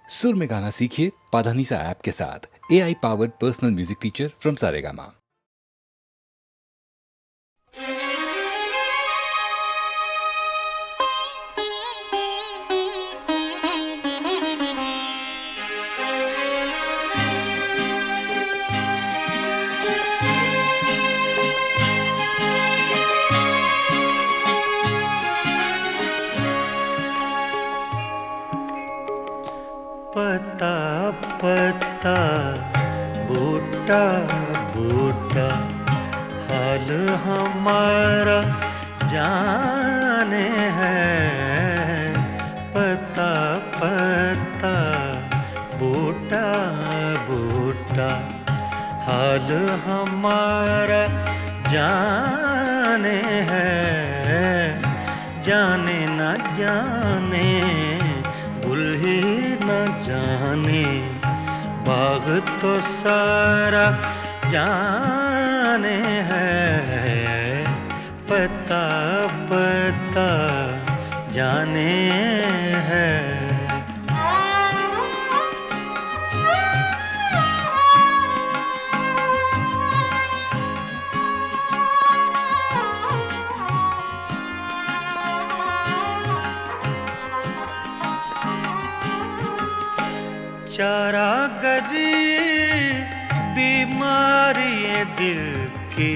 सुर में गाना सीखिए पाधानीसा ऐप के साथ। AI powered personal music teacher from Saregama. पता पता बूटा बूटा हाल हमारा जाने है। पता पता बूटा बूटा हाल हमारा जाने है। जाने न जाने गुल ही न जाने बाग तो सारा जाने है। पता पता जाने है। चारागरी बीमारी ये दिल की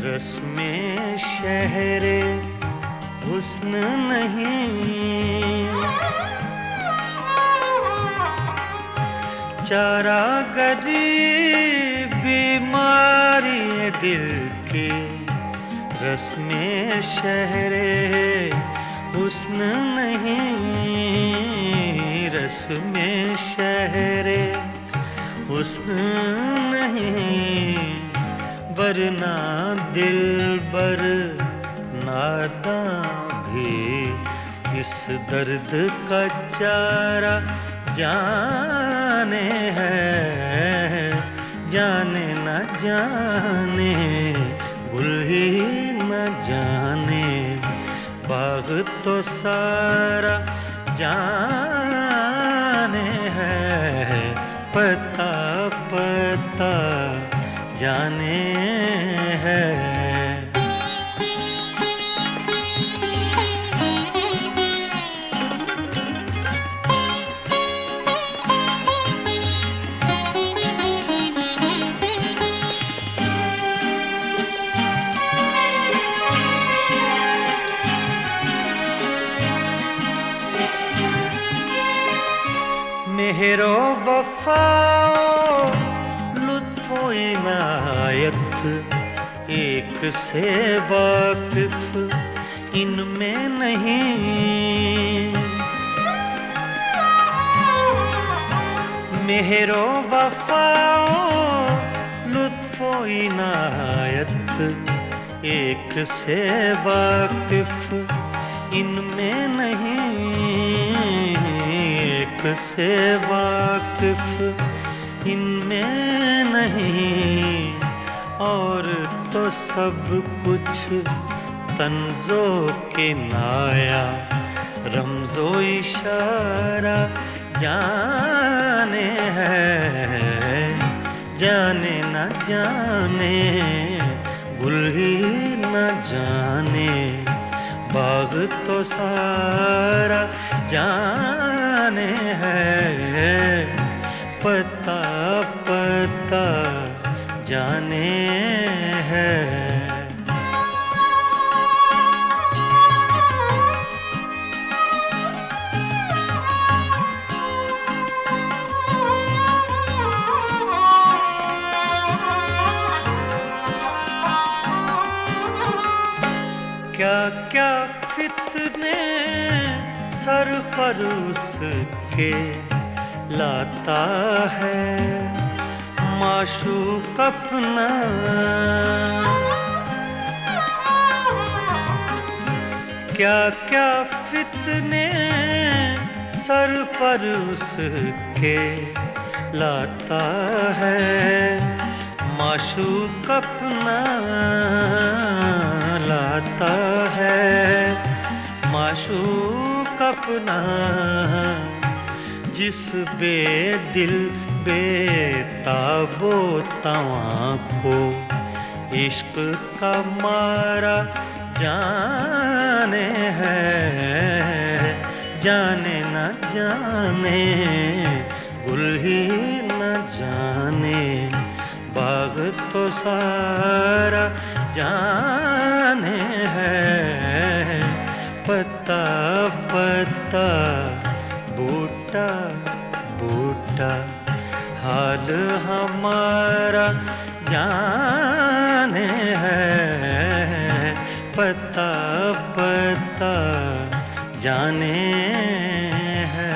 रस्में शहरे हुस्न नहीं। चारागरी बीमारी ये दिल की रस्में शहरे हुस्न नहीं। रस में शहरे हुस्न नहीं वरना दिलबर नादां भी इस दर्द का चारा जाने है। जाने न जाने गुल ही न जाने बाग तो सारा जाने है। पता पता जाने है। मेहरो वफाओ लुत्फो इनायत एक से वाकिफ इनमें नहीं। मेहरो वफाओ लुत्फो इनायत एक से वाकिफ इनमें नहीं। से वाकिफ इनमें नहीं और तो सब कुछ तंजो के नाया रमजो इशारा जाने है। जाने न जाने गुल ही न जाने बाग तो सारा जाने है। पता पता जाने है। क्या क्या फितने सर पर उसके लाता है माशूक अपना। क्या क्या फितने सर पर उसके लाता है माशूक अपना। लाता है माशूक अपना जिस बेदिल बेताबो तवां को इश्क का मारा जाने है, जाने न जाने गुल ही न जाने बाग तो सारा जाने है। पत्ता पत्ता बूटा बूटा हाल हमारा जाने है। पत्ता पत्ता जाने है।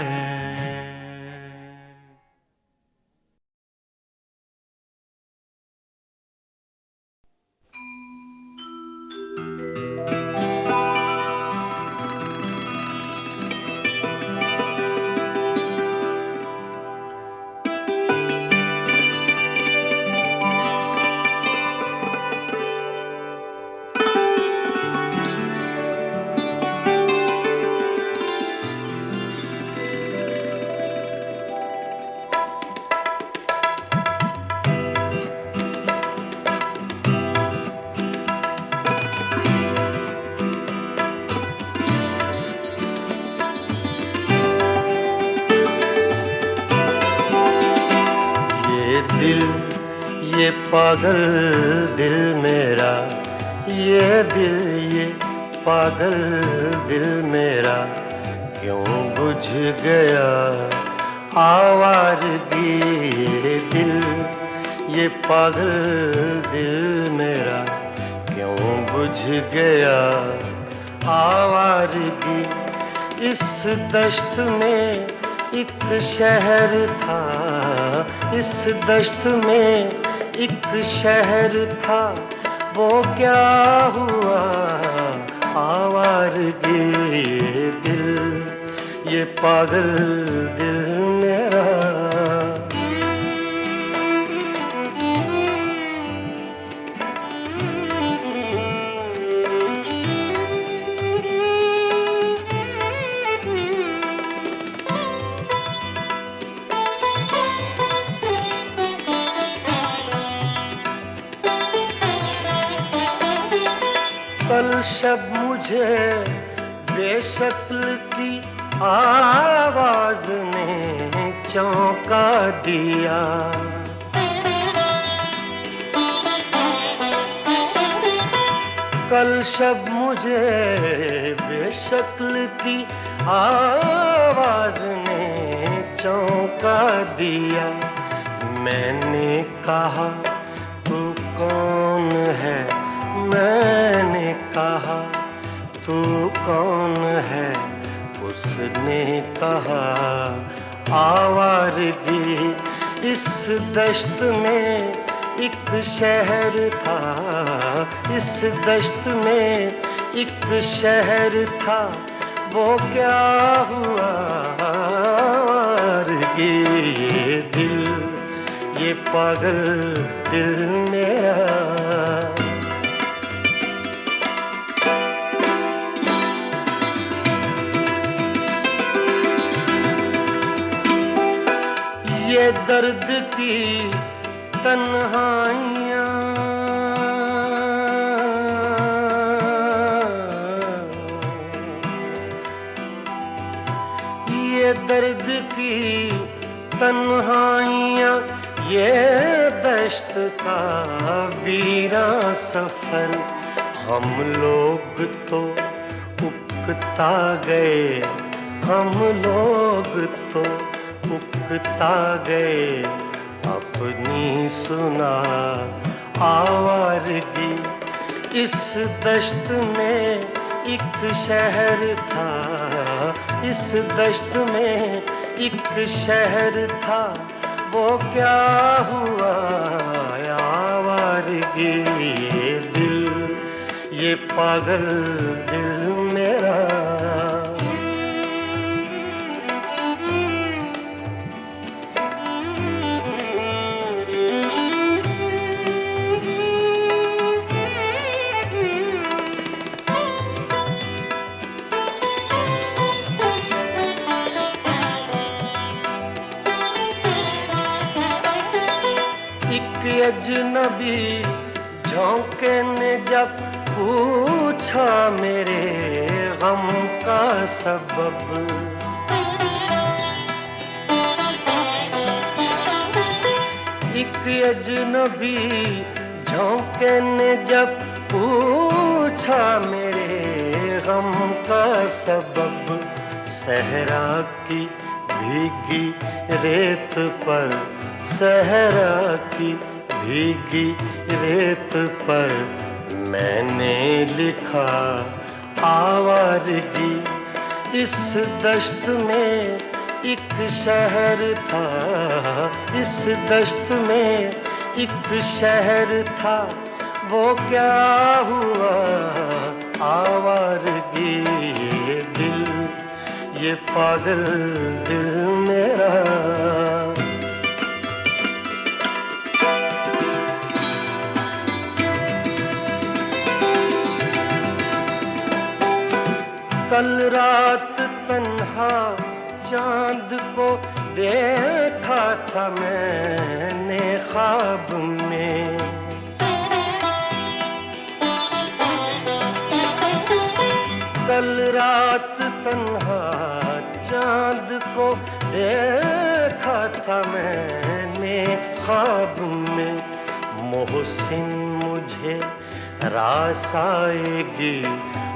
ये पागल दिल मेरा, ये दिल ये पागल दिल मेरा क्यों बुझ गया आवारगी। ये दिल ये पागल दिल मेरा क्यों बुझ गया आवारगी। इस दश्त में एक शहर था, इस दश्त में एक शहर था, वो क्या हुआ आवारगी। ये दिल ये पागल दिल मेरा। कल शब मुझे बेशक्ल की आवाज ने चौंका दिया। कल शब मुझे बेशक्ल की आवाज ने चौंका दिया। मैंने कहा तू कौन है, मैंने कहा तू कौन है, उसने कहा आवारगी। इस दश्त में एक शहर था, इस दश्त में एक शहर था, वो क्या हुआ आवारगी। ये दिल ये पागल दिल मेरा। ये दर्द की तन्हाइयाँ, ये दर्द की तन्हाइयाँ, ये दश्त का वीरां सफर। हम लोग तो उकता गए, हम लोग तो उकता गए अपनी सुना आवारगी। इस दश्त में एक शहर था, इस दश्त में एक शहर था, वो क्या हुआ आवारगी। ये दिल ये पागल दिल मेरा। एक अजनबी झोंके ने जब पूछा मेरे गम का सबब, एक अजनबी झोंके ने जब पूछा मेरे गम का सबब, सहरा की भीगी रेत पर, सहरा की भीगी रेत पर मैंने लिखा आवारगी। इस दश्त में एक शहर था, इस दश्त में एक शहर था, वो क्या हुआ आवारगी। ये दिल, ये पागल दिल मेरा, कल रात तन्हा चांद को देखा था मैंने ख्वाब में, कल रात तन्हा चांद को देखा था मैंने ख्वाब में। मोहसिन मुझे रास आएगी,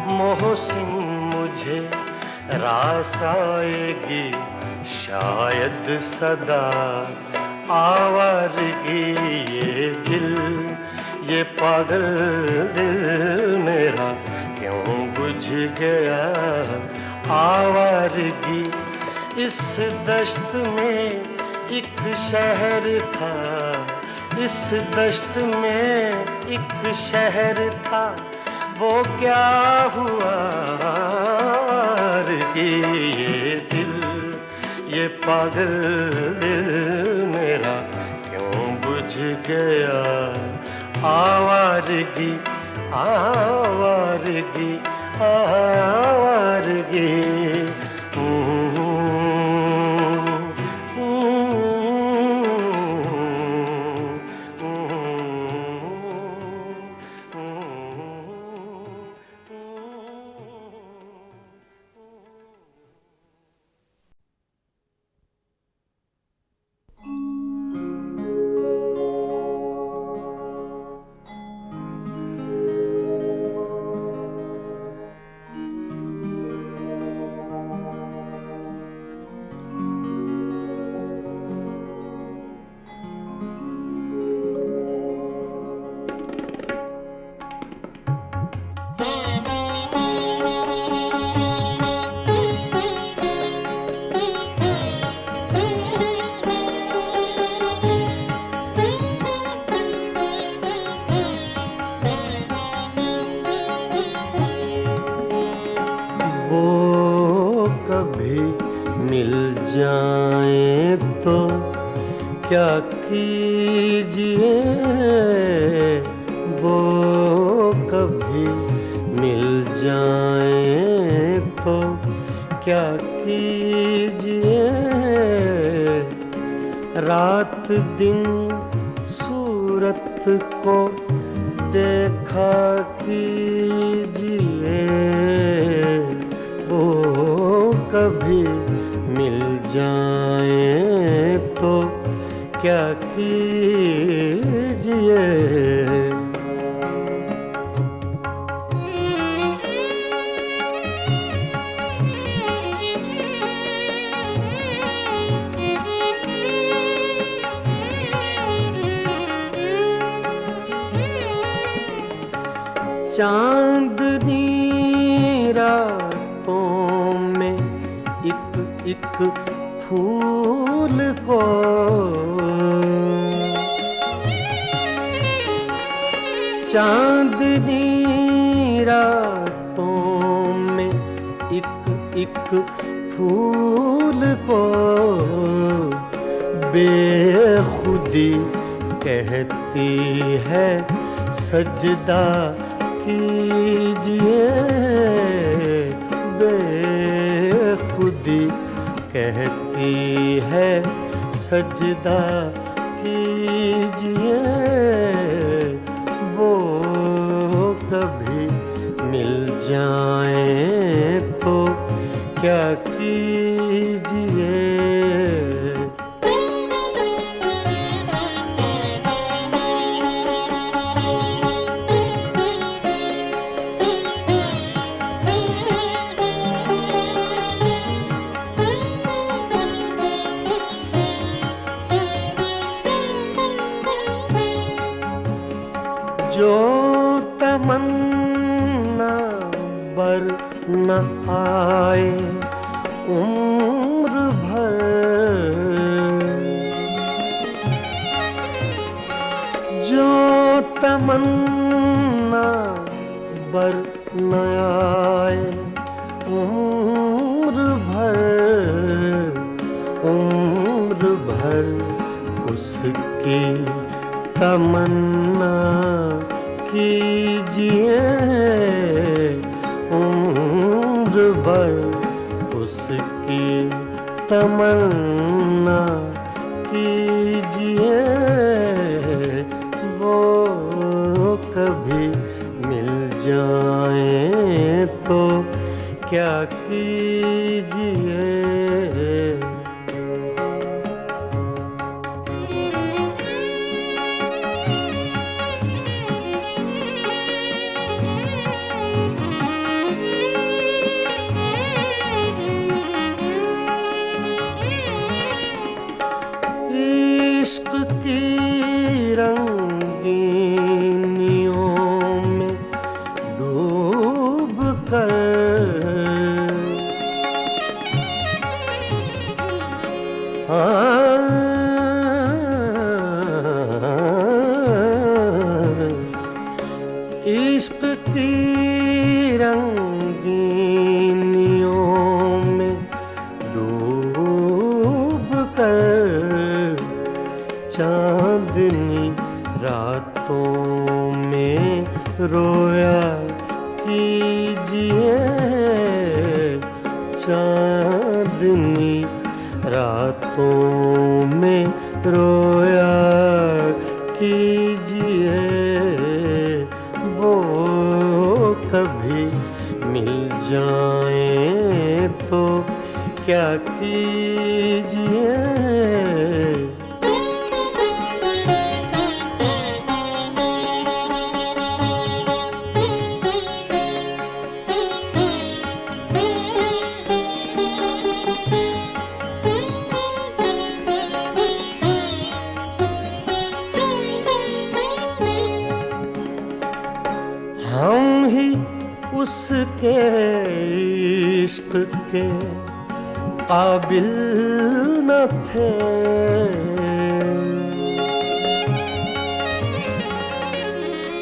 मोहसिन मुझे रास आएगी, शायद सदा आवारगी। ये दिल, ये पागल दिल मेरा क्यों बुझ गया आवारगी। इस दश्त में एक शहर था, इस दश्त में एक शहर था, वो क्या हुआ आवारगी। ये दिल, ये पागल दिल मेरा क्यों बुझ गया आवारगी, आवारगी, आवारगी। जाए तो क्या कीजिए, वो कभी मिल जाए तो क्या कीजिए। रात दिन सूरत को देखा कीजिए, वो कभी मिल जाए तो क्या कीजिए। चांदनी रातों में एक फूल को चांदनी रातों में एक फूल को बेखुदी कहती है सजदा कीजिए। बेखुदी कहती है सजदा कीजिए, वो कभी मिल जाए तो क्या कीजिए। जो तमन्ना बर न आए उम्र भर, जो तमन्ना बर न आए उम्र भर, उम्र भर उसकी तमन्ना कीजिए, उम्र भर उसकी तमन्ना कीजिए, वो कभी मिल जाए तो क्या कीजिए। इश्क की रंगीनियों में डूब कर, इश्क की रंगीनियों में डूब कर, चांदनी रातों में रोया कीजिए, चांदनी रातों में रोया कीजिए, वो कभी मिल जाए तो क्या कीजिए। हम ही उसके इश्क के काबिल न थे,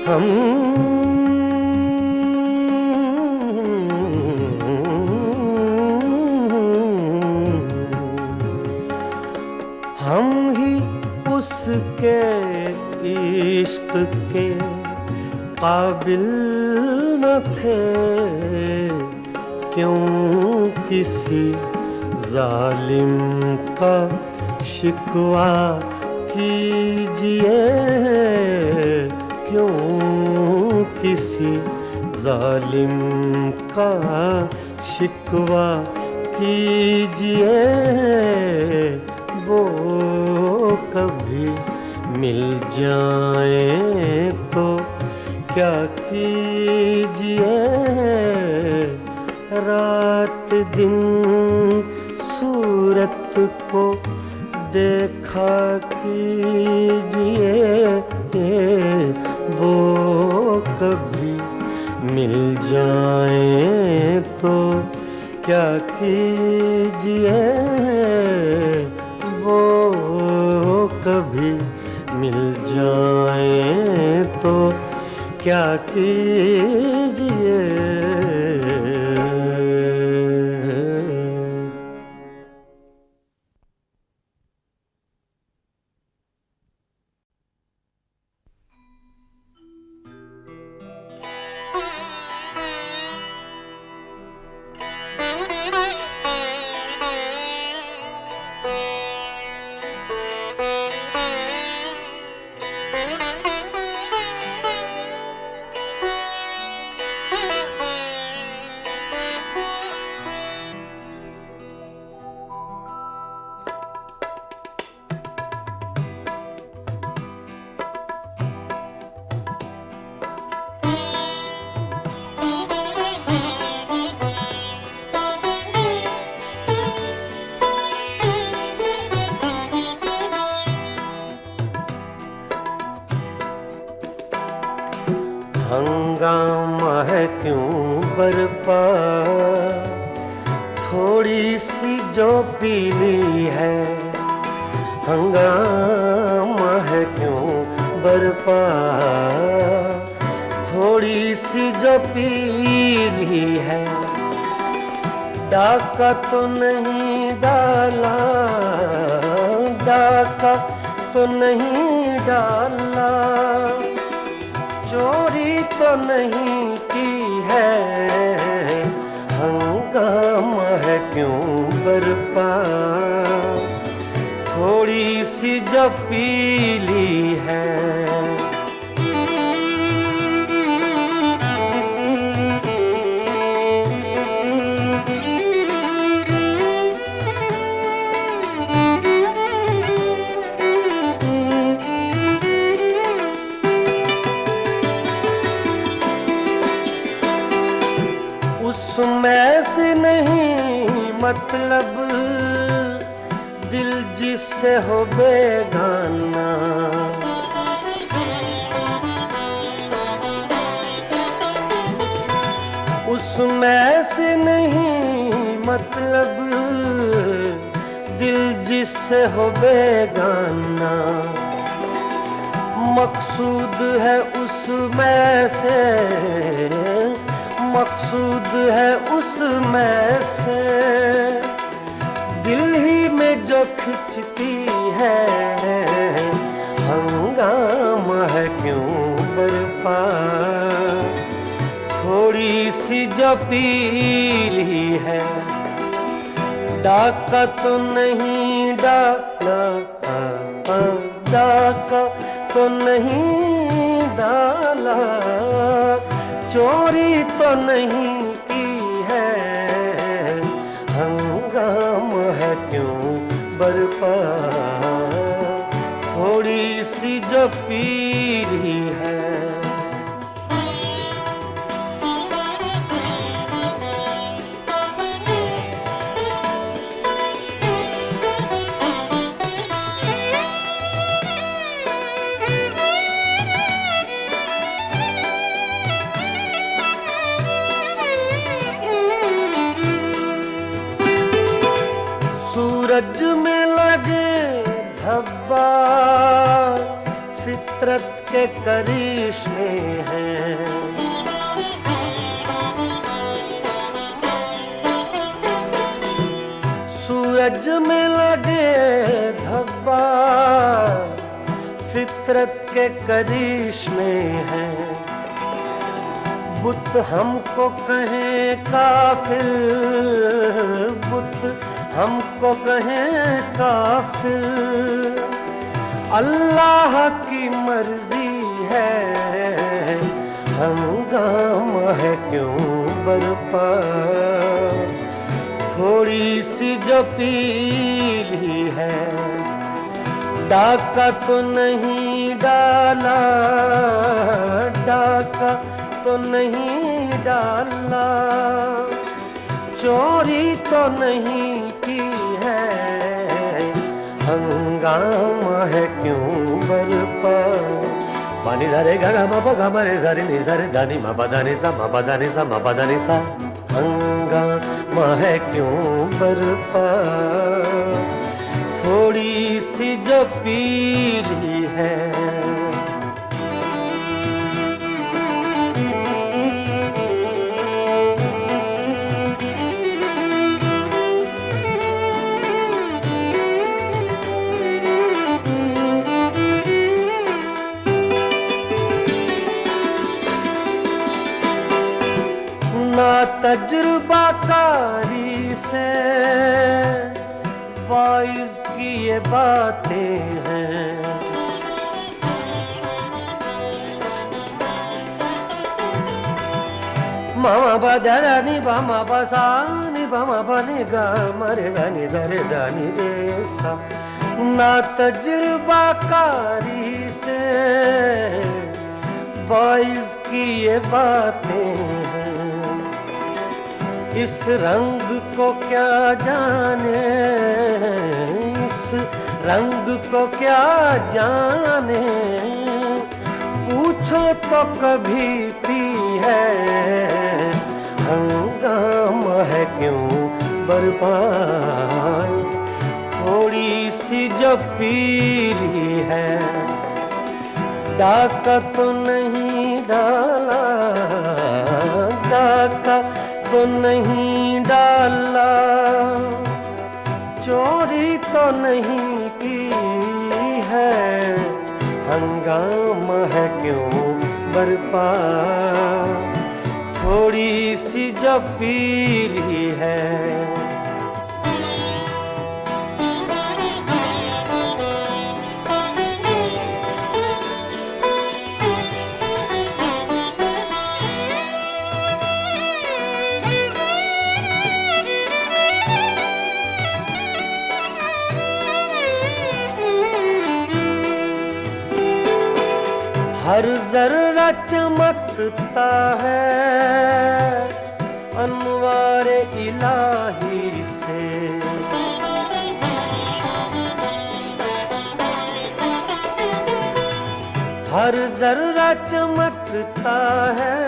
हम ही उसके इश्क के काबिल न थे, क्यों किसी जालिम का शिकवा कीजिए, क्यों किसी जालिम का शिकवा कीजिए, वो कभी मिल जाए तो क्या कीजिए। रात दिन सूरत को देखा कीजिए, वो कभी मिल जाए तो क्या कीजिए, वो कभी मिल जाए तो क्या कीजिए। हंगामा है क्यों बरपा, थोड़ी सी जो पीली है। हंगामा है क्यों बरपा, थोड़ी सी जो पीली है। डाका तो नहीं डाला, डाका तो नहीं डाला, चोरी तो नहीं की है। हंगामा है क्यों बरपा, थोड़ी सी जो पीली है। उसमें से नहीं मतलब दिल जिससे हो बेगाना। उसमें से नहीं मतलब दिल जिससे हो बेगाना। मकसूद है उसमें से, मकसूद है उसमें से, दिल ही में जो खिंचती है। हंगामा है क्यों बरपा, थोड़ी सी जो पीली है। डाका तो नहीं डाला, डाका तो नहीं डाला, चोरी तो नहीं की है। हंगामा है क्यों बरपा, थोड़ी सी जो पीली है। सूरज में लगे धब्बा फितरत के करिश्मे हैं। सूरज में लगे धब्बा फितरत के करिश्मे हैं। बुत हमको कहें काफिर, बुत हमको कहें काफिर, अल्लाह की मर्जी है। हंगामा है क्यों बरपा, थोड़ी सी जो पीली है। डाका तो नहीं डाला, डाका तो नहीं डाला, चोरी तो नहीं की है। हंगामा है क्यों बरपा। पानी धारे गा मा पा गा मा रे सा रे नि सा रे धा नि मा पा धा नि सा मा पा धा नि सा मा पा धा नि सा। हंगामा है क्यों बरपा, थोड़ी सी जो पीली है। ना तजुर्बाकारी से वाइज की ये बातें हैं। मामा बा दा नि बा मा बा सा नि बा मा बा नि गा मा रे गा नि सा रे दा नि रे सा। ना तजुर्बाकारी से वाइज की ये बातें हैं। इस रंग को क्या जाने, इस रंग को क्या जाने, पूछो तो कभी पी है, हंगामा है क्यों बर्बाद, थोड़ी सी जो पीली है, डाका तो नहीं डाला, डाका तो नहीं डाला, चोरी तो नहीं की है, हंगामा है क्यों बर्बाद, थोड़ी सी जो पीली है। हर जर्रा चमकता है अनवारे इलाही से, हर जर्रा चमकता है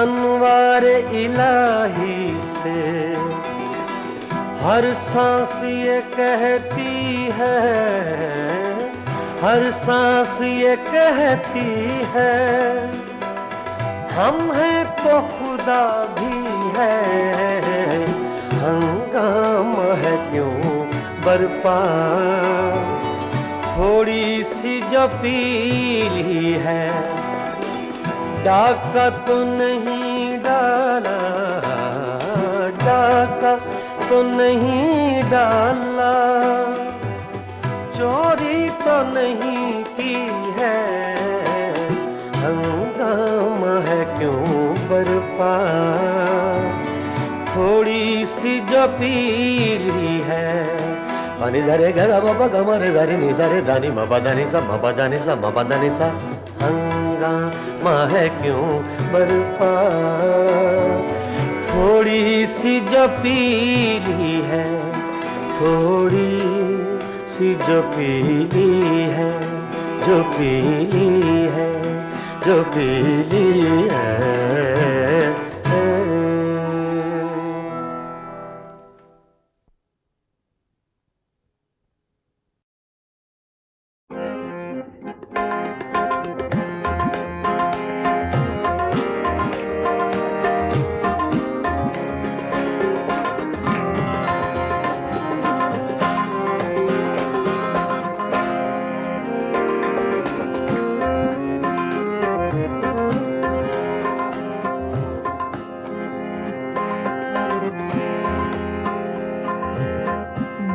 अनवारे इलाही से, हर सांस ये कहती है, हर सांस ये कहती है, हम हैं तो खुदा भी है, हंगामा है क्यों बर्पा, थोड़ी सी जो पीली है, डाका तो नहीं डाला, डाका तो नहीं डाला, चोरी तो नहीं की है, हंगामा है क्यों बर्पा, थोड़ी सी जो पीली है। पानी झरे गा बाबा गमरे झरे नि झरे दानी मबा दानी सा मबा दानी सा मबा दानी सा, हंगामा है क्यों बर्पा, थोड़ी सी जो पीली है, थोड़ी सी जो पीली है, जो पीली है, जो पीली है।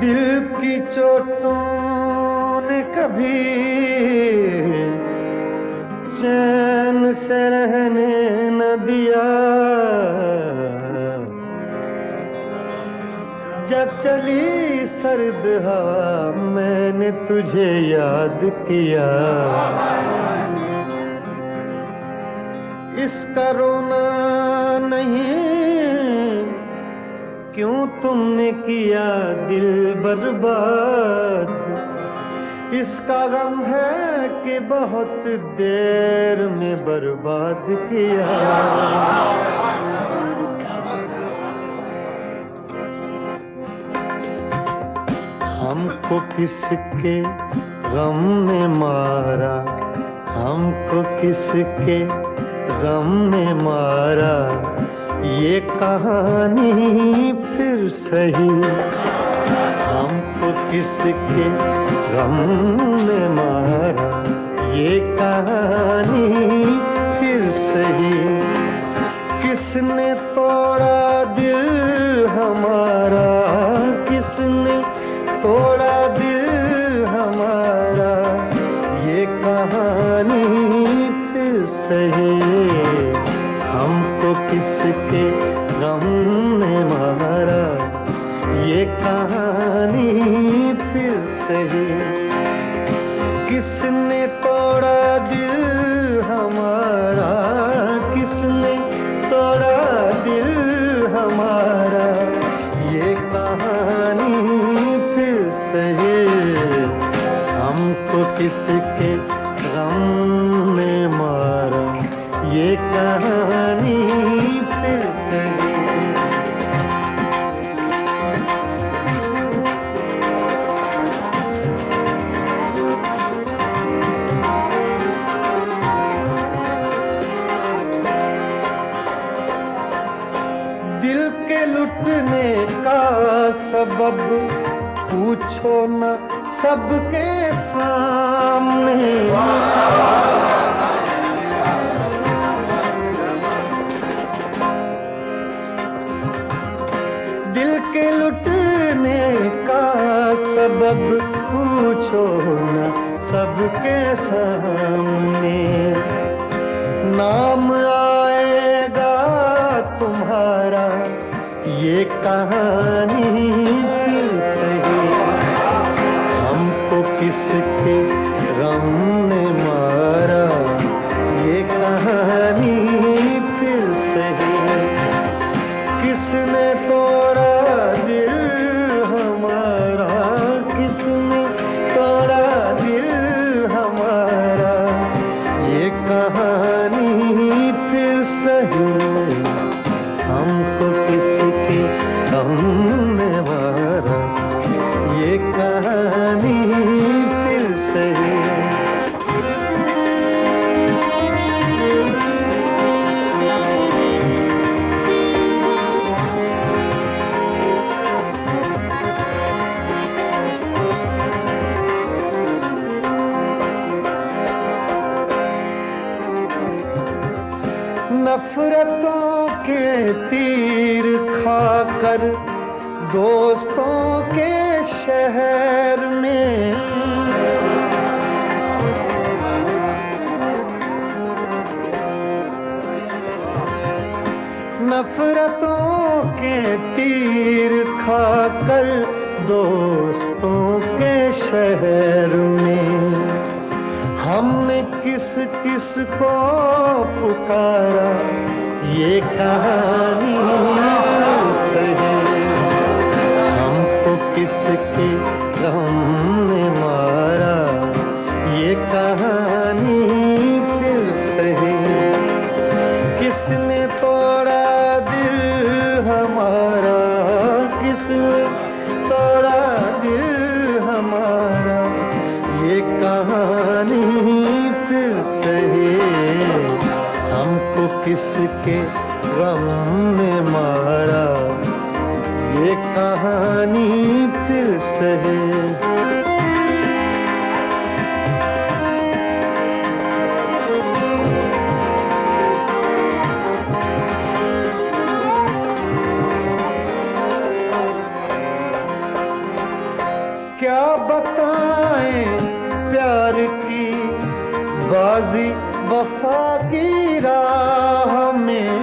दिल की चोटों ने कभी चैन से रहने न दिया, जब चली सर्द हवा मैंने तुझे याद किया, इसका रोना नहीं क्यों तुमने किया दिल बर्बाद, इसका गम है कि बहुत देर में बर्बाद किया। हमको किसके गम ने मारा, हमको किसके गम ने मारा, ये कहानी फिर सही, हमको किसके गम ने मारा, ये कहानी फिर सही, किसने तोड़ा दिल हमारा, किसने तोड़ा दिल हमारा, ये कहानी फिर सही, हमको किसके गम ने मारा, ये कहानी फिर सही, किसने तोड़ा दिल हमारा, किसने तोड़ा दिल हमारा, ये कहानी फिर सही, हमको किसके गम ने न सबके सामने। दिल के लुटने का सबब पूछो न सबके सामने। नाम आएगा तुम्हारा ये कहानी फिर सही। हमको किसके गम ने मारा ये कहानी फिर सही। किसने तोड़ा दिल हमारा, किसने तोड़ा दिल हमारा ये कहानी फिर सही। हमको किसके गम ने मारा ये कहानी फिर सही। नफरतों के तीर खाकर दोस्तों के शहर में। नफरतों के तीर खाकर दोस्तों के शहर में। हमने किस किस को पुकारा ये कहानी सही। हमको किसके गम ने मारा ये कहानी फिर सही। किसने तोड़ा दिल हमारा, किसने तोड़ा दिल हमारा ये कहानी फिर सही। हमको किसके गम ने मारा ये कहानी फिर सही। क्या बताएं प्यार की बाजी वफा की राह में।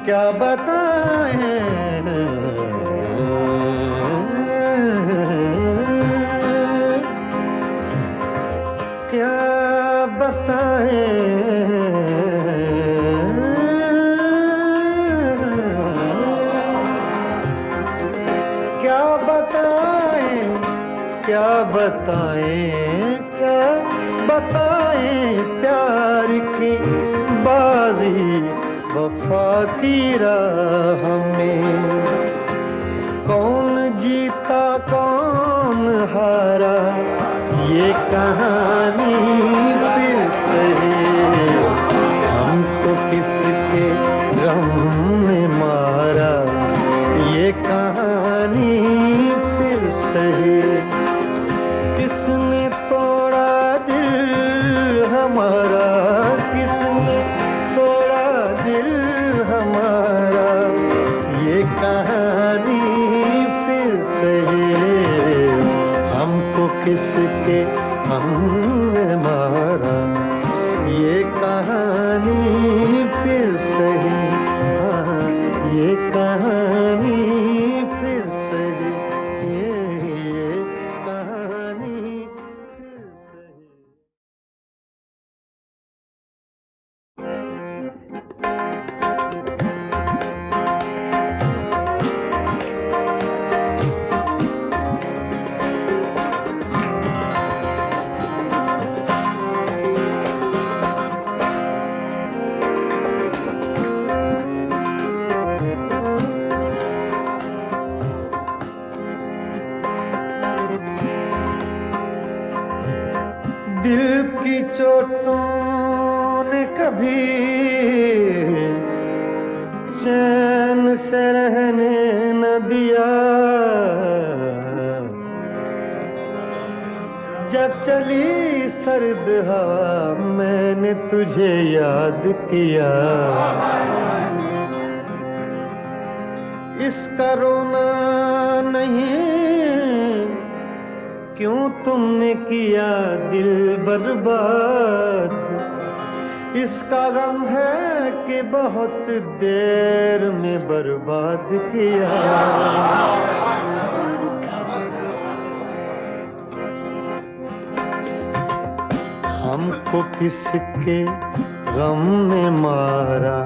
क्या बताएं क्या बताएं क्या बताएं क्या बताएं प्यार की बाजी वफा की राह में। कौन जीता कौन हारा ये कहानी फिर सही। हमको किसके गम ने मारा ये कहानी फिर सही। किसने तोड़ा दिल हमारा, किसने तोड़ा दिल हमारा ये कहानी फिर सही। हमको किसके हमने मारा ये कहानी फिर सही। हाँ ये कहानी फिर सही। ये कहानी फिर सही। से रहने न दिया, जब चली सर्द हवा मैंने तुझे याद किया। इसका रोना नहीं, क्यों तुमने किया दिल बर्बाद। इसका गम है कि बहुत देर में बर्बाद किया। हमको किसके गम ने मारा,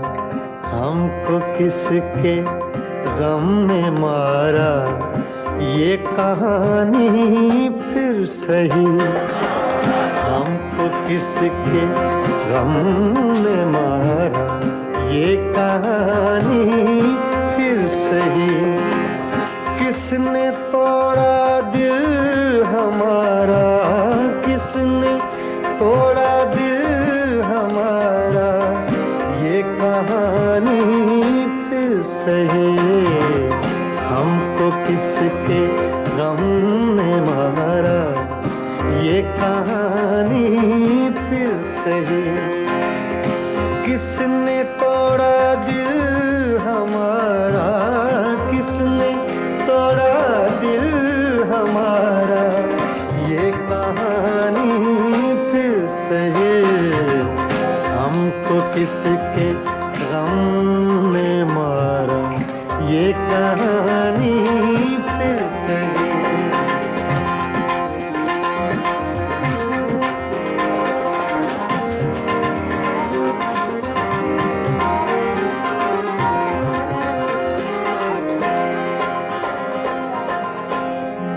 हमको किसके गम ने मारा, ये कहानी फिर सही। हमको किसके गम ने मारा, ये कहानी फिर सही। किसने तोड़ा दिल हमारा, किसने तोड़ा दिल हमारा, ये कहानी फिर सही। हमको किसके गम ने मारा, ये कहानी फिर सही। किसने तोड़ा दिल हमारा, किसने तोड़ा दिल हमारा, ये कहानी फिर सही। हमको किसके गम ने मारा, ये कहानी फिर सही।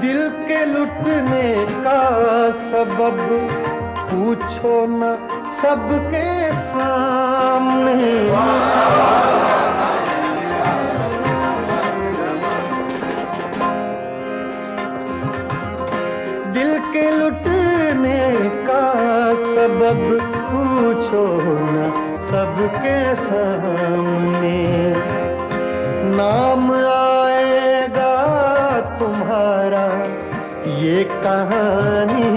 दिल के लुटने का सबब पूछो न सबके सामने। दिल के लुटने का सबब पूछो न सबके सामने। नाम आएगा तुम्हारा, ये कहानी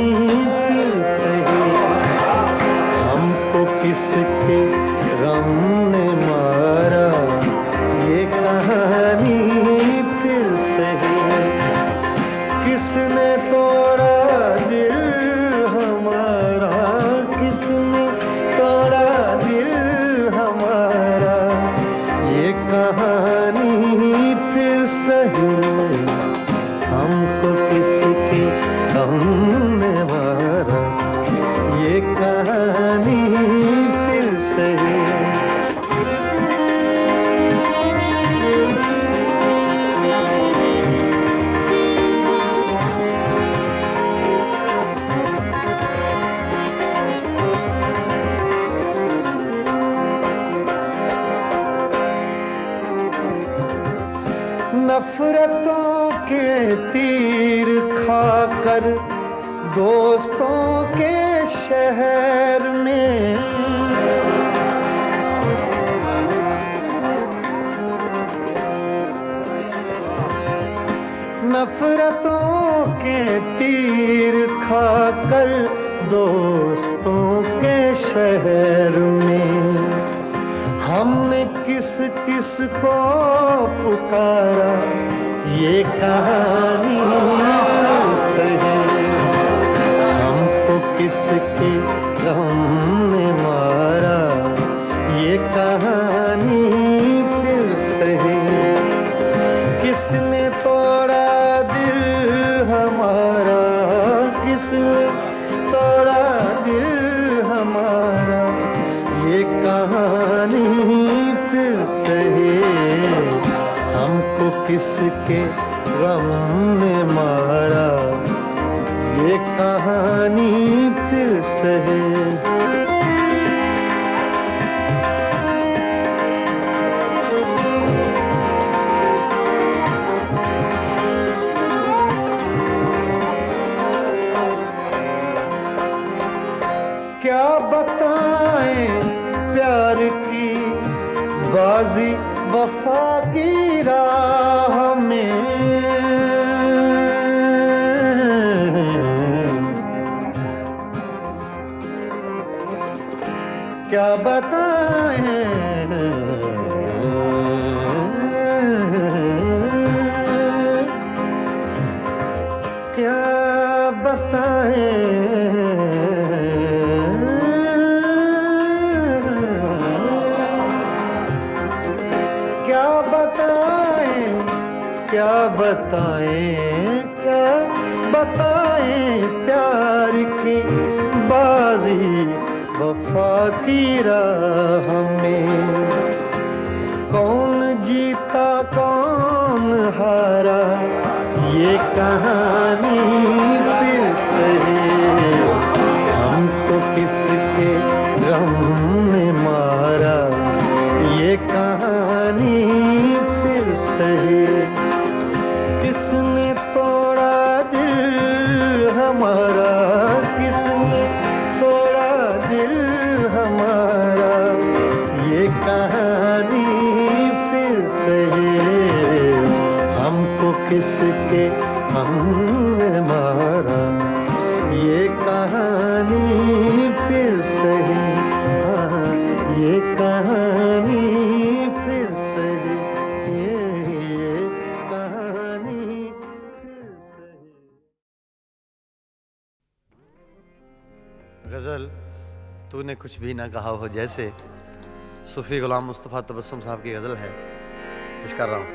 फिर सही। हमको किसके गम ने मारा, ये कहानी फिर सही। किसने तोड़ा दिल हमारा, किसने तोड़ा दिल हमारा, ये कहानी फिर सही। हमको किसके गम ने मारा, ये कहानी फिर सही। नफरतों के तीर खाकर दोस्तों के शहर में, नफरतों के तीर खाकर दोस्तों के शहर में। हमने किस किस को पुकारा, ये कहानी सही। हमको किसके गम ने मारा, ये कहानी फिर सही। किसने तोड़ा दिल हमारा, किसने तोड़ा दिल हमारा, ये कहानी फिर सही। हमको किसके गम ने मारा, ये कहानी फिर सही। क्या बताएं प्यार की बाजी वफा की राह में क्या बताएं, क्या बताएं, क्या बताएं, क्या बताएं, क्या बताएं प्यार की बाजी वफा की राह में। कौन जीता कौन हारा ये कहानी फिर सही, हमको किसके गम ने मारा ये कहानी फिर सही। किसने तोड़ा दिल हमारा, किसने तोड़ा दिल हमारा ये कहानी फिर सही, हमको किसके हमने मारा ये कहानी फिर सही। हाँ, ये कहानी फिर सही, ये कहानी फिर सही। गज़ल तूने कुछ भी ना कहा हो जैसे, सूफी गुलाम मुस्तफ़ा तबस्सुम साहब की गज़ल है, पेश कर रहा हूँ।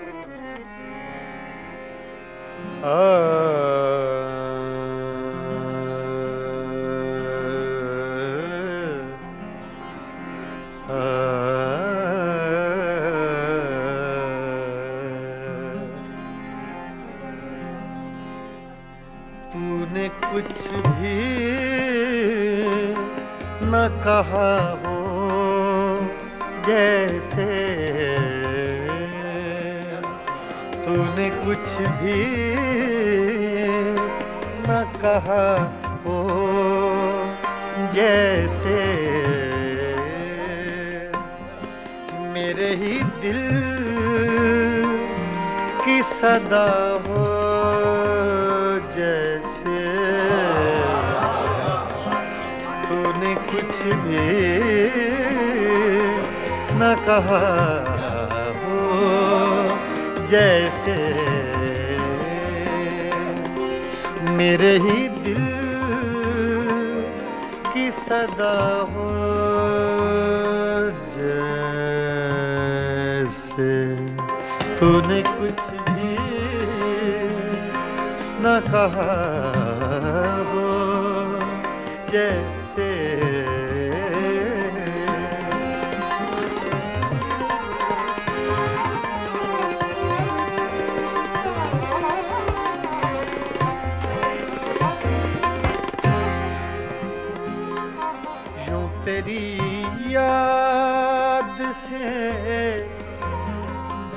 तूने कुछ भी न कहा हो जैसे, तूने कुछ भी न कहा हो जैसे, मेरे ही दिल की सदा हो जैसे। तूने कुछ भी न कहा हो जैसे, मेरे ही दिल की सदा हो जैसे। तूने कुछ भी न कहा हो जैसे। यूं तेरी याद से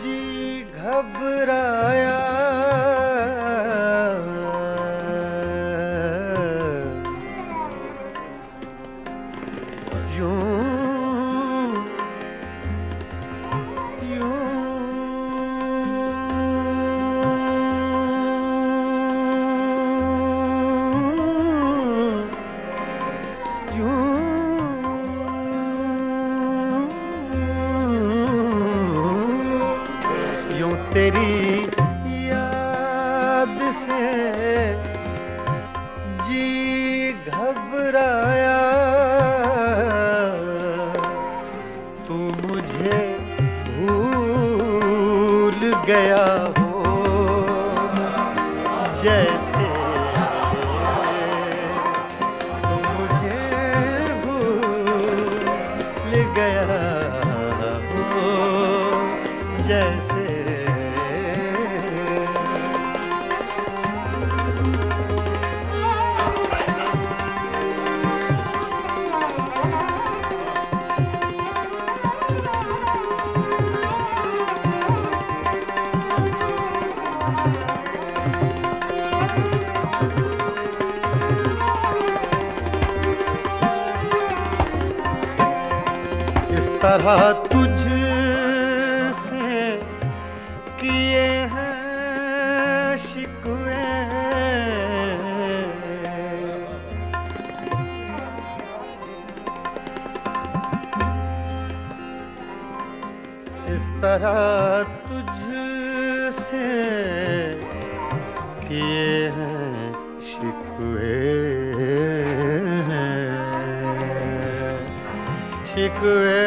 जी घबराया, तेरी याद से जी घबराया। तू मुझे भूल गया हो जैसे, तू मुझे भूल गया हो जैसे। इस तरह तुझसे इस तरह तुझसे किए हैं शिकवे शिकवे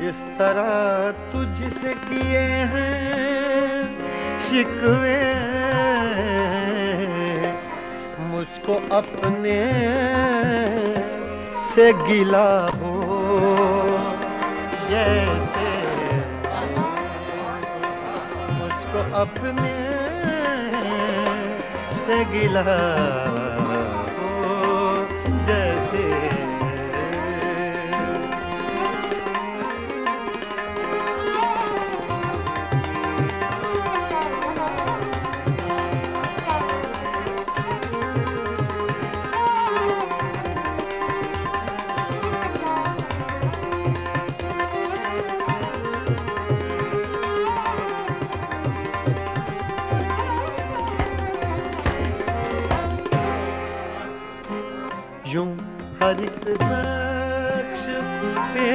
इस तरह तुझसे किए हैं शिकवे मुझको अपने से गिला हो जैसे मुझको अपने से गिला हो जैसे यूं हर एक नक्श पे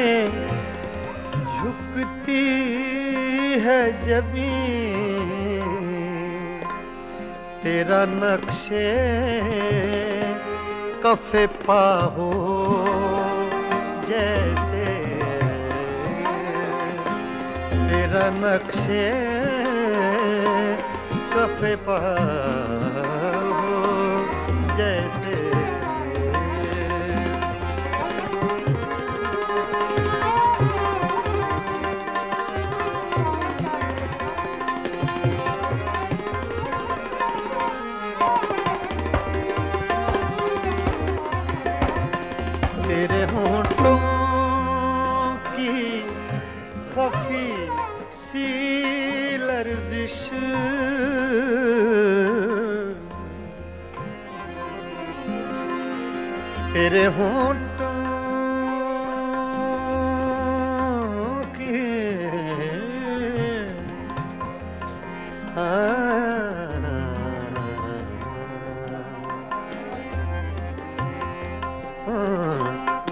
झुकती है जमीन तेरा नक्शे कफे पा हो जैसे तेरा नक्शे कफे पा हो जैसे तेरे होंठों की खफी सी लर्जिश तेरे होंठों की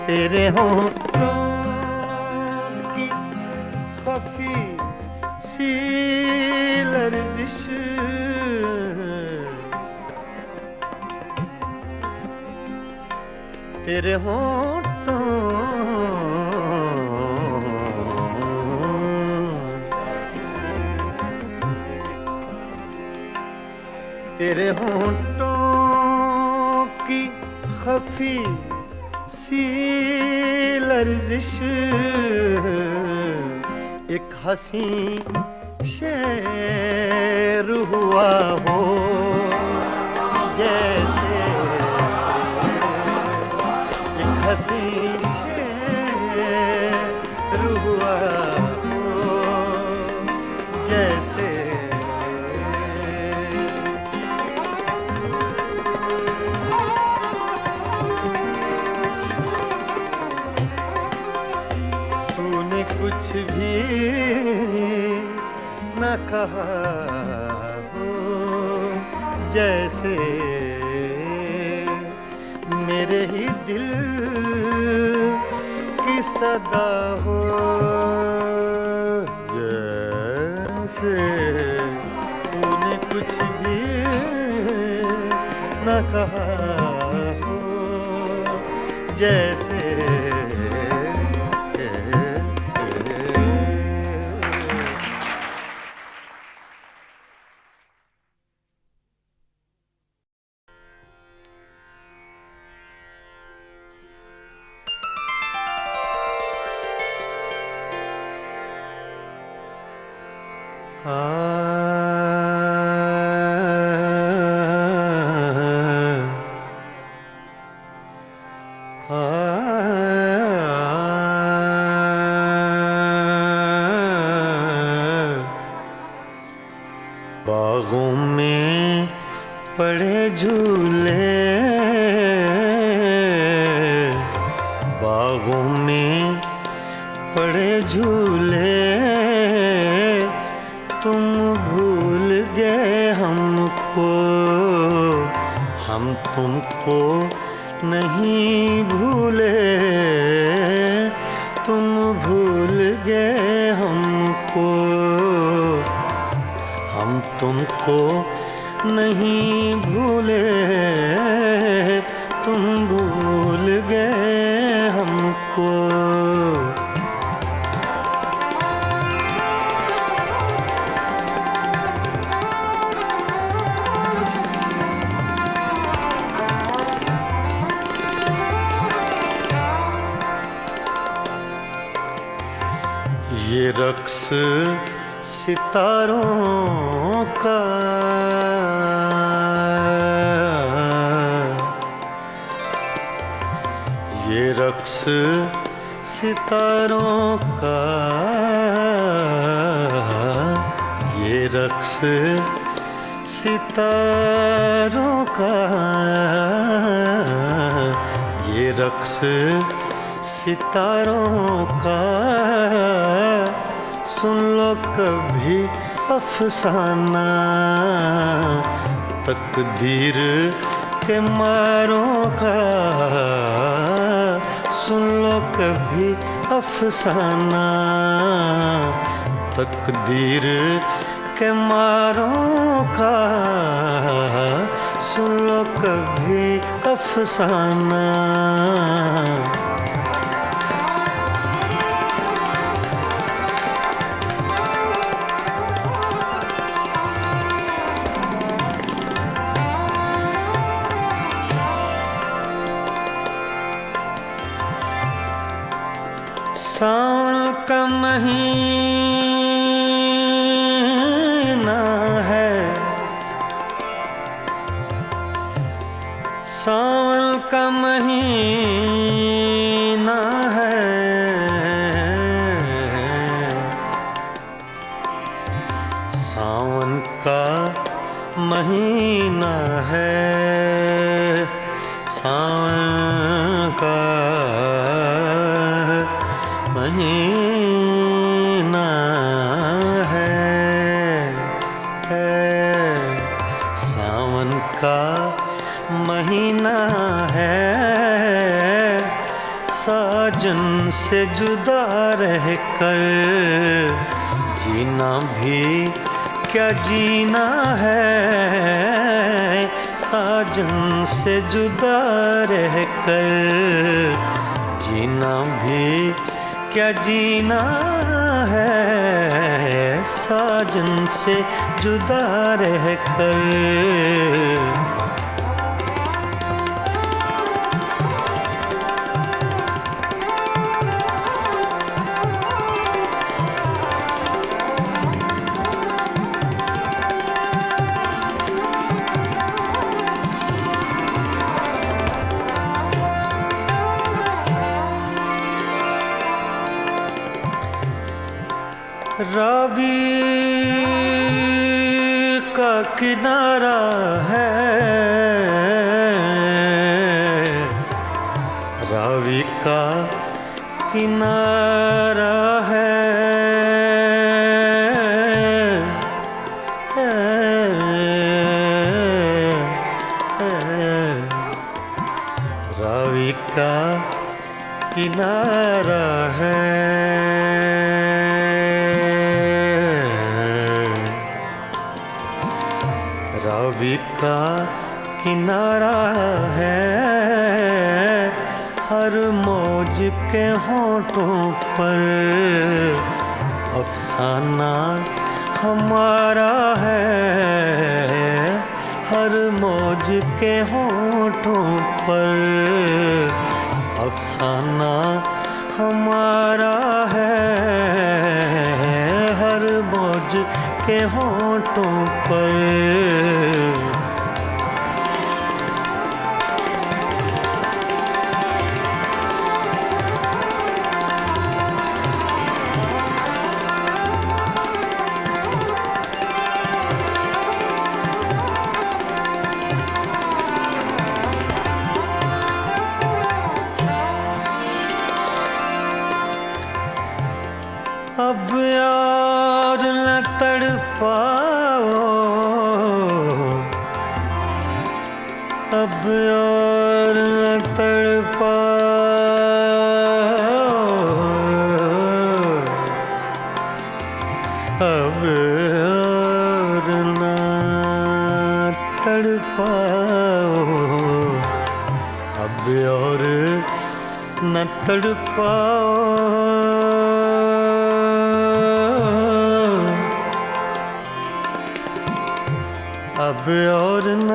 तेरे होंठों की खफी सी लर्जिश तेरे होंठों तेरे होंठों की खफी सी लर्जिश एक हंसी शेर हुआ हो जैसे एक हंसी शेर हुआ हो जैसे कुछ भी न कहा हो जैसे मेरे ही दिल की सदा हो जैसे तूने कुछ भी न कहा हो जैसे बागों में पड़े झूले बागों में पड़े झूले तुम भूल गए हमको हम तुमको नहीं भूले, तुम भूल गए हमको, हम तुमको नहीं भूले, तुम भूल गए हमको। ये रक्स सितारों का, ये रक्स सितारों का, ये रक्स सितारों का, ये रक्स सितारों का, सुन लो कभी अफसाना, तकदीर के मारों का, सुन लो कभी अफसाना, तकदीर के मारों का, सुन लो कभी अफसाना। सावन का महीना है, सावन का महीना है, सावन का महीना है, सावन का महीना है, सावन का महीना है, साजन से जुदा रहकर जीना भी क्या जीना है, साजन से जुदा रहकर जीना भी क्या जीना है, साजन से जुदा रहकर। रावी का किनारा है, रावी का किनारा है, रावी का किनारा है, रावी का किनारा है, हर मौज के होठों पर अफसाना हमारा है, हर मौज के होठों पर अफसाना हमारा है, हर मौज के होठों पर। अब यार न तड़पाओ, अब यार न अब और न तड़पाओ, अब और न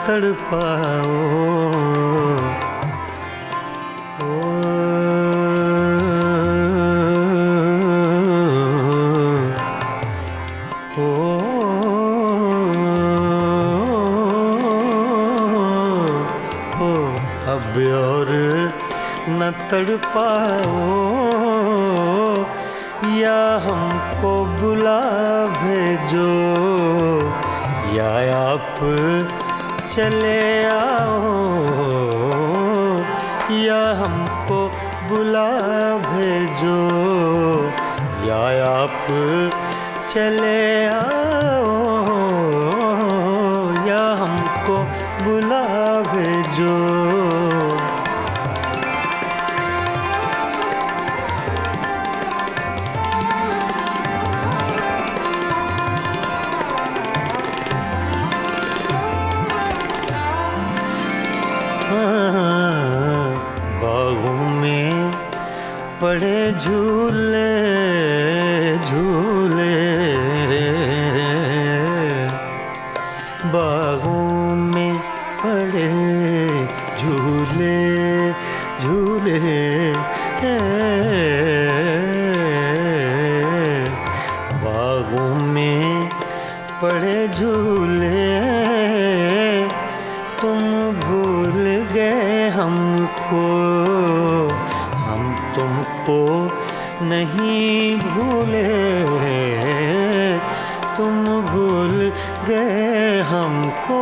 तड़पाओ, अब और न तड़पाओ, या हमको बुला भेजो, या आप चले आओ, या हमको बुला भेजो, या आप चले आओ, या हमको बुला भेजो। बागों में पड़े झूले झूले, बागों में पड़े झूले झूले, बागों में पड़े झूले, तुम भूल गए हमको, हम तुमको नहीं भूले, तुम भूल गए हमको।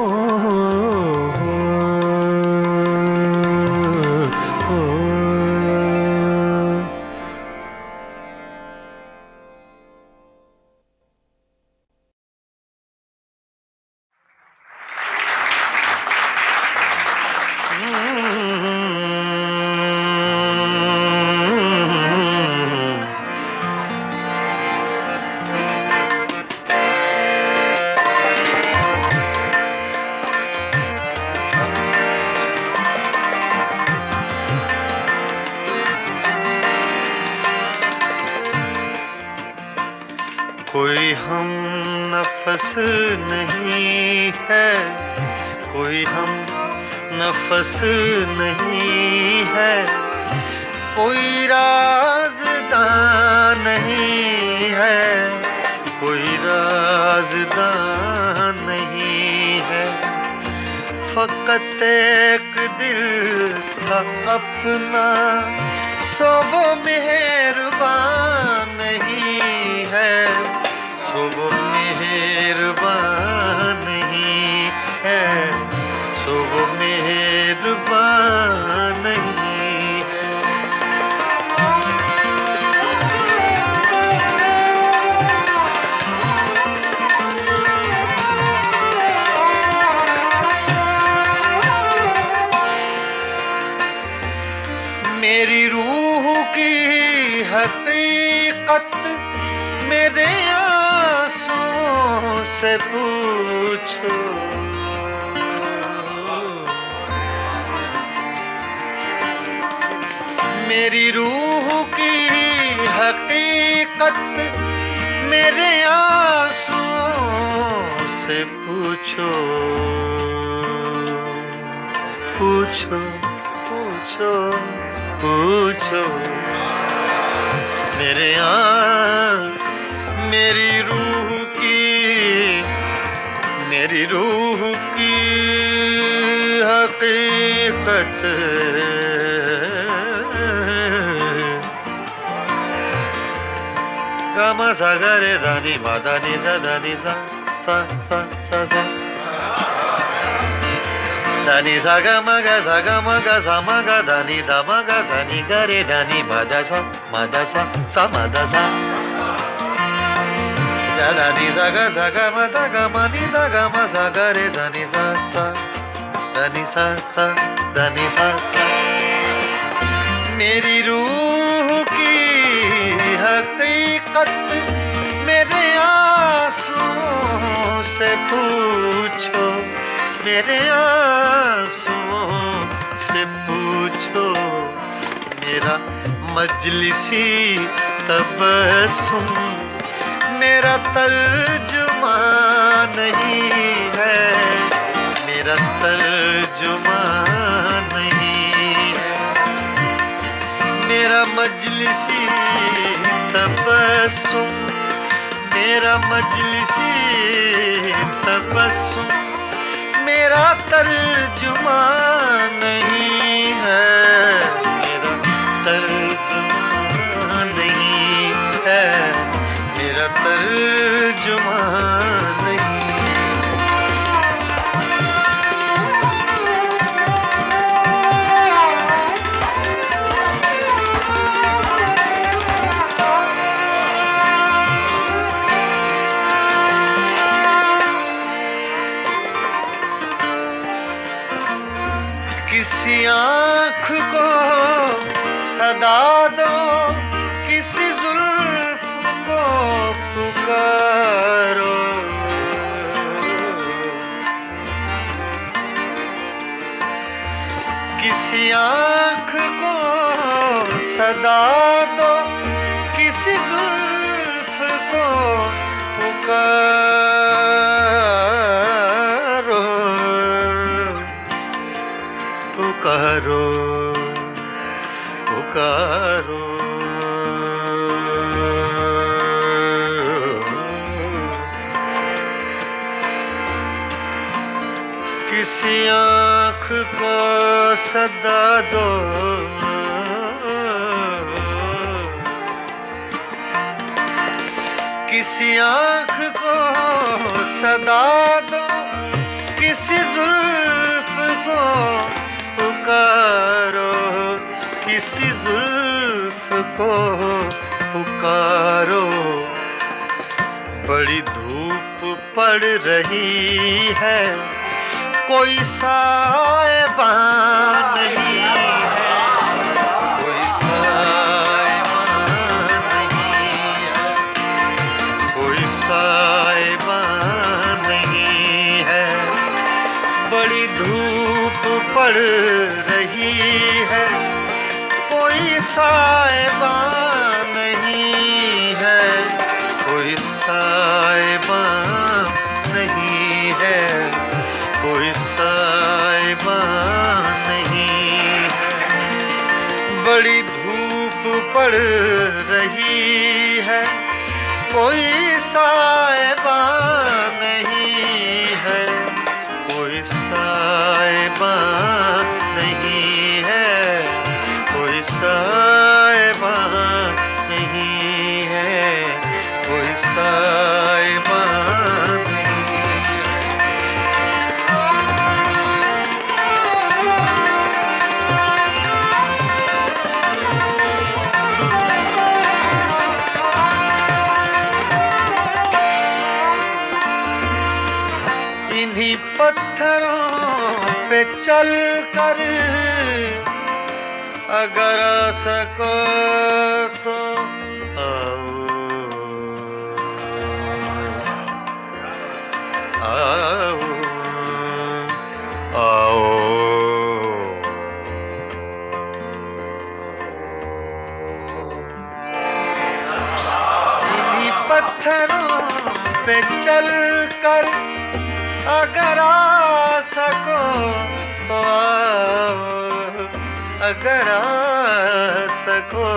कोई हम नफस नहीं है, कोई हम नफस नहीं है, कोई राज़दां नहीं है, कोई राज़दां नहीं है, फ़क़त एक दिल था अपना, सो वो मेहरबान नहीं है, सो वो मेहरबान नहीं है, सो वो मेहरबान नहीं है। मेरी रूह की हकीकत मेरे आंसुओं से पूछो, मेरी रूह की हकीकत मेरे आंसुओं से पूछो, पूछो पूछो पूछो, मेरे मेरी रूह की हकीकत, गामा सा गा रे धा नि मा धा नि सा धा नि सा सा सा सा सा, धा नि सा गा मा गा सा गा मा गा सा मा गा धा नि धा मा गा धा नि गा रे धा नि मा धा सा मा धा सा सा मा धा सा, धा नि सा गा मा धा गा मा नि धा गा मा सा गा रे धा नि सा सा, धा नि सा सा धा नि सा सा। मेरी रूह की हकीकत मेरे आंसुओं से पूछो, मेरे आंसुओं से पूछो, मेरा मजलिसी तबस्सुम मेरा तर्जुमा नहीं है, मेरा तर्जुमा नहीं है। मेरा मजलिसी तबस्सुम मेरा मजलिसी तबस्सुम मेरा तर्जुमा नहीं है, मेरा तर्जुमा नहीं है, मेरा तर्जुमा नहीं। किसी आँख को सदा दो, किसी जुल्फ को पुकारो, किसी आँख को सदा दो, किसी जुल्फ को पुकारो, पुकारो, पुकारो। किसी आँख को सदा दो, किसी आँख को सदा दो, किसी जुल्फ को पुकारो, किसी जुल्फ को पुकारो। बड़ी धूप पड़ रही है, कोई साएबान नहीं है, कोई साएबान नहीं है, कोई साएबान नहीं है। बड़ी धूप पड़ रही है, कोई साएबान नहीं है, कोई साएबान नहीं है, कोई साएबान नहीं है। बड़ी धूप पड़ रही है, कोई साएबान नहीं है, कोई साएबान नहीं है, कोई साएबान नहीं है, कोई साएबान नहीं है। इन्हीं पत्थरों पे चल कर अगर आ सको तो आओ, आओ, आओ। इन्हीं पत्थरों पे चल कर अगर आ सको तो आओ, अगर आ सको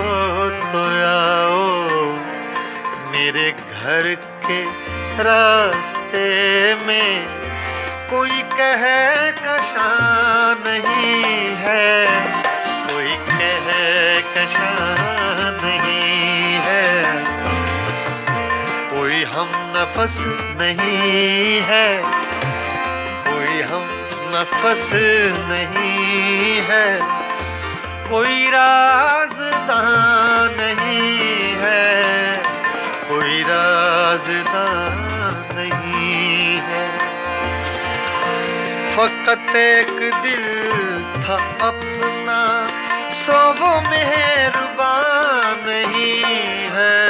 तो आओ। मेरे घर के रास्ते में कोई कहकशां नहीं है, कोई कहकशां नहीं है, कोई हम नफस नहीं है, कोई हम नफस नहीं है, कोई राज़दां नहीं है, कोई राज़दां नहीं है। फ़कत एक दिल था अपना, सो वो मेहरबान नहीं है,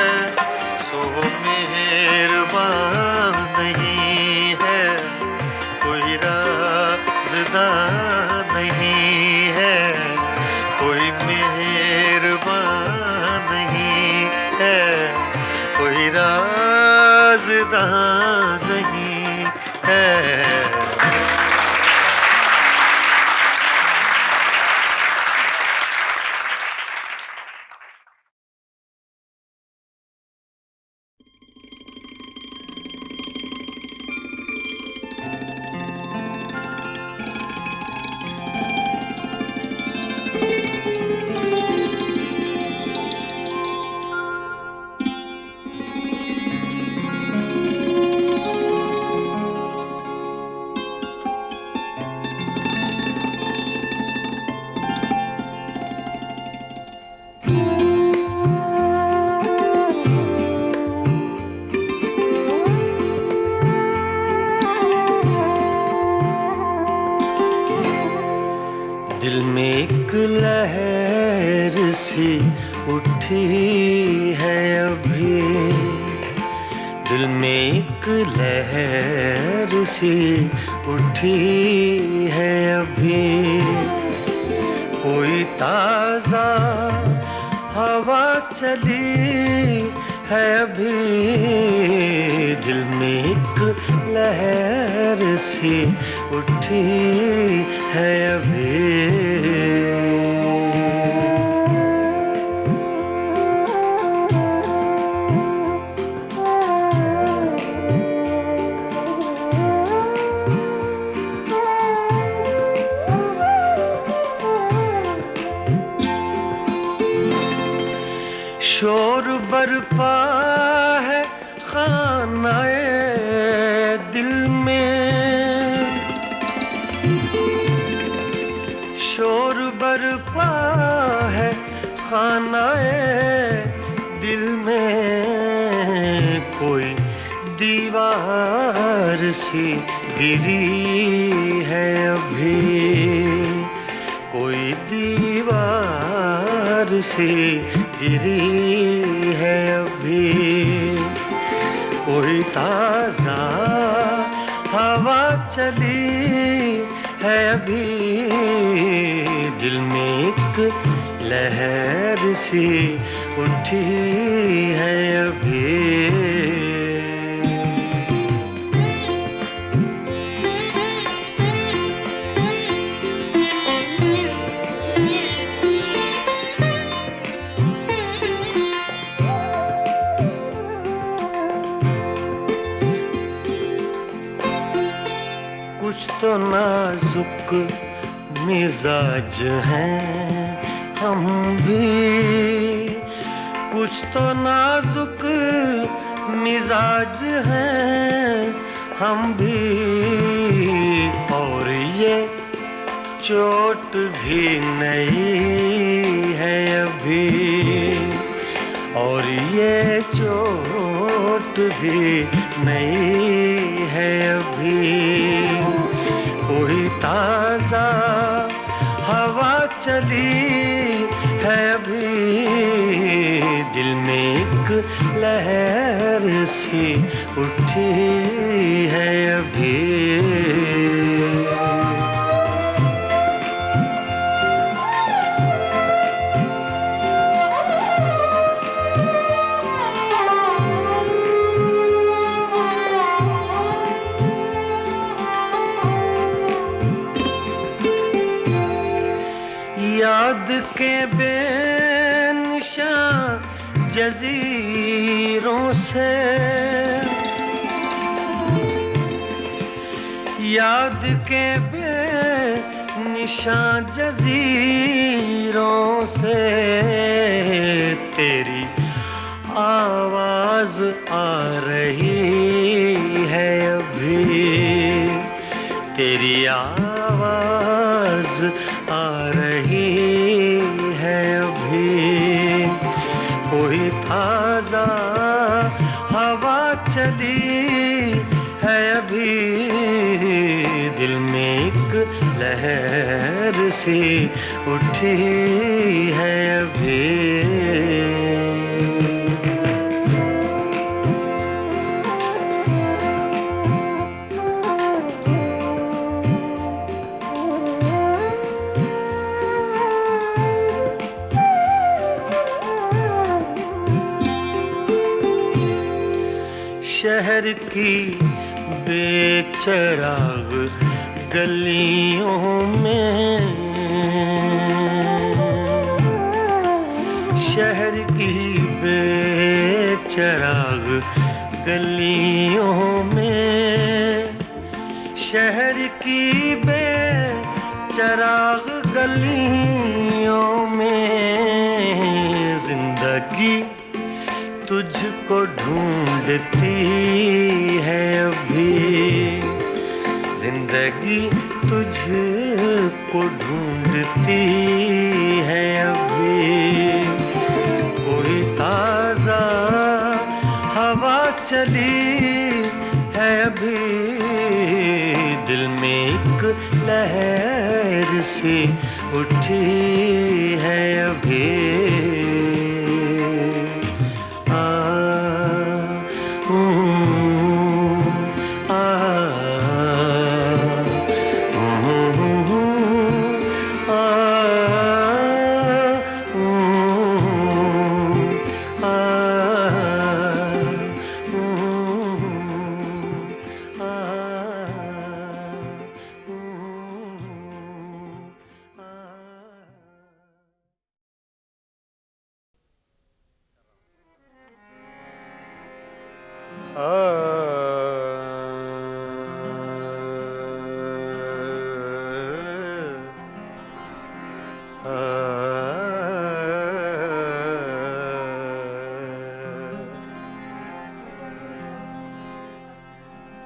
सो वो मेहरबान नहीं है, कोई राज़दां नहीं है। दिल में एक लहर सी उठी है अभी, दिल में एक लहर सी उठी है अभी, कोई ताज़ा हवा चली है अभी, दिल में एक लहर सी उठी है अभी। शोर बरपा है खानाए दिल में, शोर बरपा है खानाए दिल में, कोई दीवार सी गिरी है अभी, कोई दीवार सी गिरी है अभी, कोई ताज़ा हवा चली है अभी, दिल में एक लहर सी उठी है अभी। कुछ तो नाजुक मिजाज हैं हम भी, कुछ तो नाजुक मिजाज हैं हम भी, और ये चोट भी नहीं है अभी, और ये चोट भी नहीं है अभी, कोई ताज़ा हवा चली है अभी, दिल में एक लहर सी उठी है अभी। याद के बेनिशान जज़ीरों से, याद के बेनिशान जज़ीरों से, तेरी आवाज़ आ रही है अभी, तेरी आवाज़ आ रही है अभी, कोई ताज़ा हवा चली है अभी, दिल में एक लहर सी उठी है अभी। शहर शहर की बेचराग गलियों में, शहर की बेचराग गलियों में, शहर की बेचराग गलियों में जिंदगी तुझको ढूंढती है अभी, जिंदगी तुझको ढूंढती है अभी। कोई ताजा हवा चली है अभी, दिल में एक लहर सी उठी है अभी।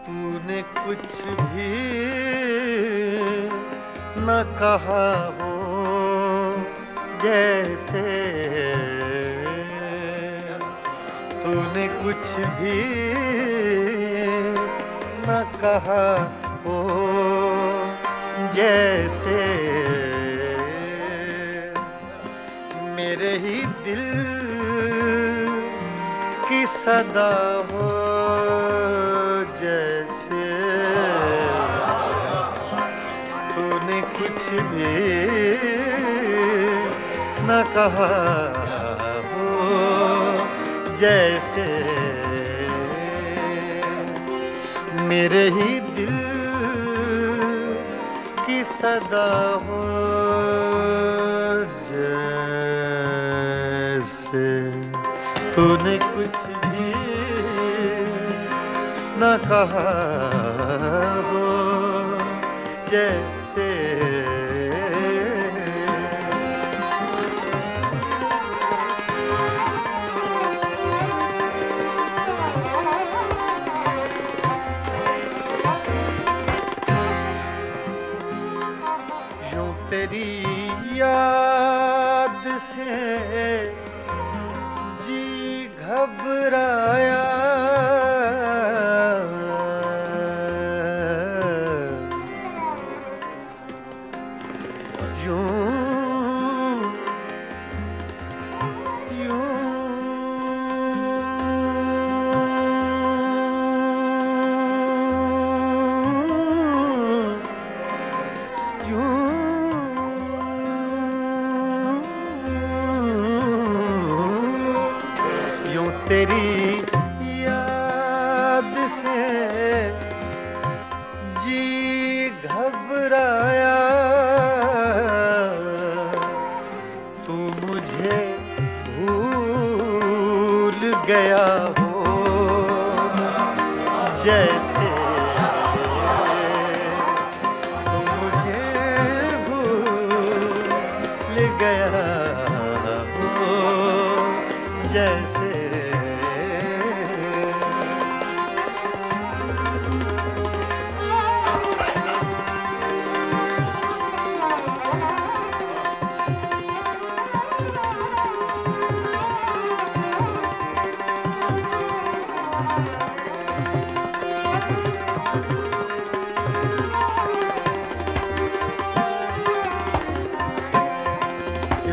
तूने कुछ भी न कहा हो जैसे, तूने कुछ भी न कहा हो जैसे, मेरे ही दिल की सदा हो जैसे। तूने कुछ भी न कहा हो जैसे, मेरे ही दिल की सदा हो जैसे। तूने कुछ भी न कहा हो जैसे। यूं तेरी याद से जी घबराया, तेरी याद से जी घबराया। तू मुझे भूल गया हो जैसे, तू मुझे भूल गया हो जैसे।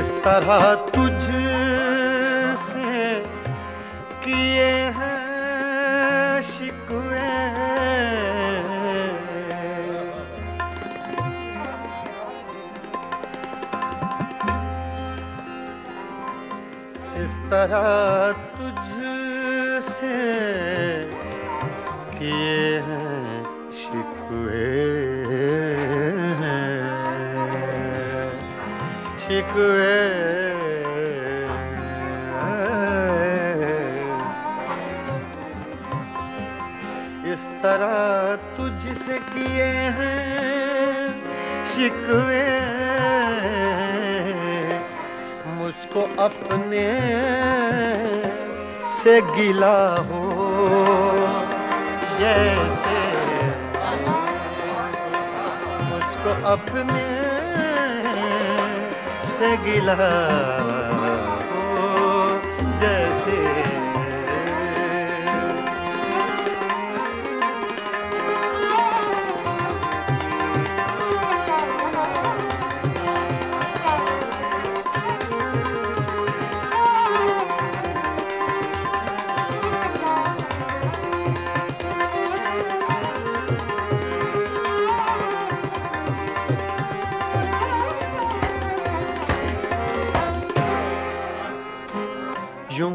इस तरह तुझसे किए हैं शिकवे, इस तरह तुझसे किए हैं शिकवे शिकवे इस तरह तुझसे किए हैं शिकवे मुझको अपने से गिला हो जैसे मुझको अपने से गिला हो जैसे यूं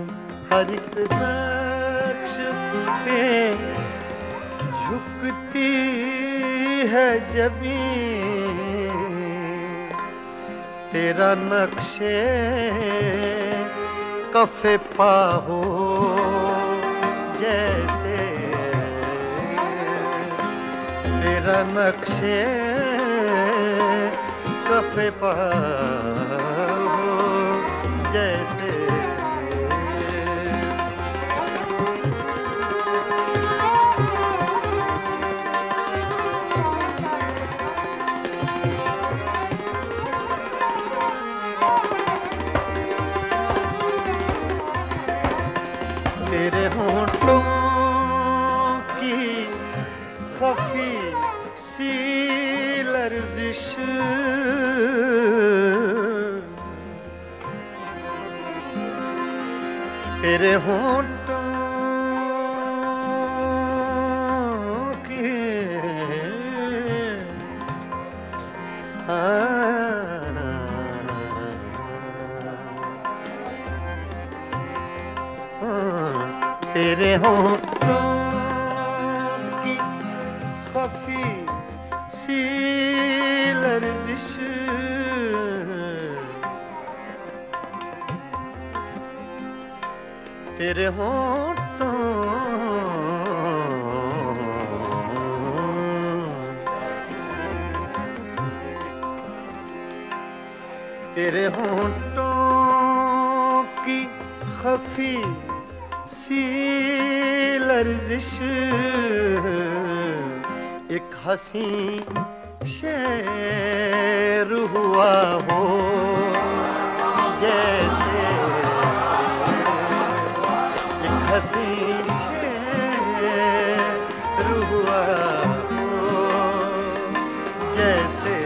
हर एक नक्श पे झुकती है जमीन तेरा नक्शे कफे पा हो जैसे तेरा नक्शे कफे पा हो जैसे तेरे होंठों की खफी सी लर्जिश तेरे होंठों की तेरे होंठों की खफी सी लर्जिश तेरे होंठों तेरे होंठों की खफी सी लर्जिश एक हंसी शेर हुआ हो जैसे एक हंसी शेर हुआ हो जैसे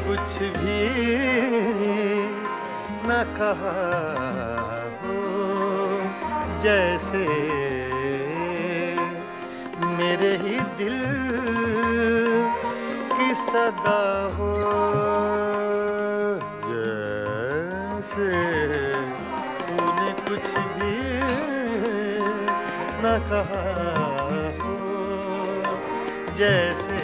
कुछ भी न कहा हो जैसे मेरे ही दिल की सदा हो जैसे तूने कुछ भी न कहा हो जैसे